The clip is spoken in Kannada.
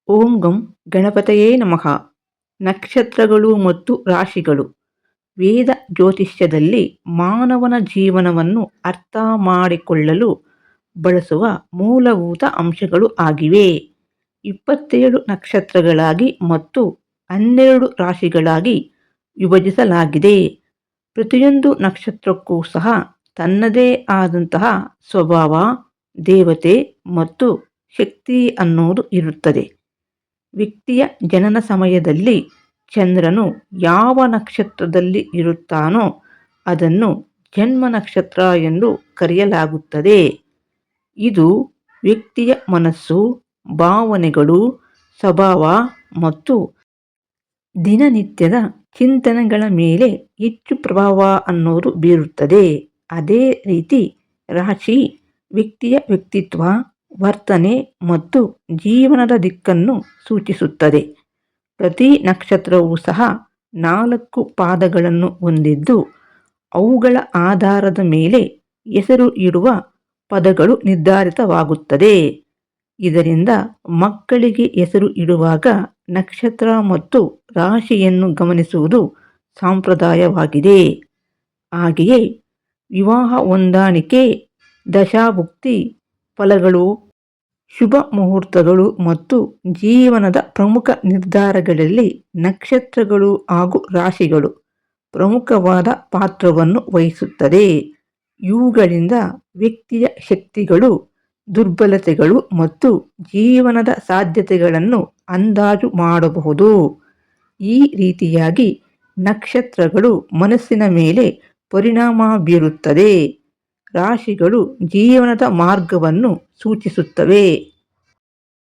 ಓಂ ಗಂ ಗಣಪತಯೇ ನಮಃ. ನಕ್ಷತ್ರಗಳು ಮತ್ತು ರಾಶಿಗಳು ವೇದ ಜ್ಯೋತಿಷ್ಯದಲ್ಲಿ ಮಾನವನ ಜೀವನವನ್ನು ಅರ್ಥ ಮಾಡಿಕೊಳ್ಳಲು ಬಳಸುವ ಮೂಲಭೂತ ಅಂಶಗಳು ಆಗಿವೆ. 27 ನಕ್ಷತ್ರಗಳಾಗಿ ಮತ್ತು 12 ರಾಶಿಗಳಾಗಿ ವಿಭಜಿಸಲಾಗಿದೆ. ಪ್ರತಿಯೊಂದು ನಕ್ಷತ್ರಕ್ಕೂ ಸಹ ತನ್ನದೇ ಆದಂತಹ ಸ್ವಭಾವ, ದೇವತೆ ಮತ್ತು ಶಕ್ತಿ ಅನ್ನೋದು ಇರುತ್ತದೆ. ವ್ಯಕ್ತಿಯ ಜನನ ಸಮಯದಲ್ಲಿ ಚಂದ್ರನು ಯಾವ ನಕ್ಷತ್ರದಲ್ಲಿ ಇರುತ್ತಾನೋ ಅದನ್ನು ಜನ್ಮ ನಕ್ಷತ್ರ ಎಂದು ಕರೆಯಲಾಗುತ್ತದೆ. ಇದು ವ್ಯಕ್ತಿಯ ಮನಸ್ಸು, ಭಾವನೆಗಳು, ಸ್ವಭಾವ ಮತ್ತು ದಿನನಿತ್ಯದ ಚಿಂತನೆಗಳ ಮೇಲೆ ಹೆಚ್ಚು ಪ್ರಭಾವ ಅನ್ನೋದು ಬೀರುತ್ತದೆ. ಅದೇ ರೀತಿ ರಾಶಿ ವ್ಯಕ್ತಿಯ ವ್ಯಕ್ತಿತ್ವ, ವರ್ತನೆ ಮತ್ತು ಜೀವನದ ದಿಕ್ಕನ್ನು ಸೂಚಿಸುತ್ತದೆ. ಪ್ರತಿ ನಕ್ಷತ್ರವೂ ಸಹ 4 ಪಾದಗಳನ್ನು ಹೊಂದಿದ್ದು ಅವುಗಳ ಆಧಾರದ ಮೇಲೆ ಹೆಸರು ಇಡುವ ಪದಗಳು ನಿರ್ಧಾರಿತವಾಗುತ್ತದೆ. ಇದರಿಂದ ಮಕ್ಕಳಿಗೆ ಹೆಸರು ಇಡುವಾಗ ನಕ್ಷತ್ರ ಮತ್ತು ರಾಶಿಯನ್ನು ಗಮನಿಸುವುದು ಸಂಪ್ರದಾಯವಾಗಿದೆ. ಹಾಗೆಯೇ ವಿವಾಹ ಹೊಂದಾಣಿಕೆ, ದಶಾಭುಕ್ತಿ ಫಲಗಳು, ಶುಭ ಮುಹೂರ್ತಗಳು ಮತ್ತು ಜೀವನದ ಪ್ರಮುಖ ನಿರ್ಧಾರಗಳಲ್ಲಿ ನಕ್ಷತ್ರಗಳು ಹಾಗೂ ರಾಶಿಗಳು ಪ್ರಮುಖವಾದ ಪಾತ್ರವನ್ನು ವಹಿಸುತ್ತದೆ. ಇವುಗಳಿಂದ ವ್ಯಕ್ತಿಯ ಶಕ್ತಿಗಳು, ದುರ್ಬಲತೆಗಳು ಮತ್ತು ಜೀವನದ ಸಾಧ್ಯತೆಗಳನ್ನು ಅಂದಾಜು ಮಾಡಬಹುದು. ಈ ರೀತಿಯಾಗಿ ನಕ್ಷತ್ರಗಳು ಮನಸ್ಸಿನ ಮೇಲೆ ಪರಿಣಾಮ ಬೀರುತ್ತದೆ. ರಾಶಿಗಳು ಜೀವನದ ಮಾರ್ಗವನ್ನು ಸೂಚಿಸುತ್ತವೆ.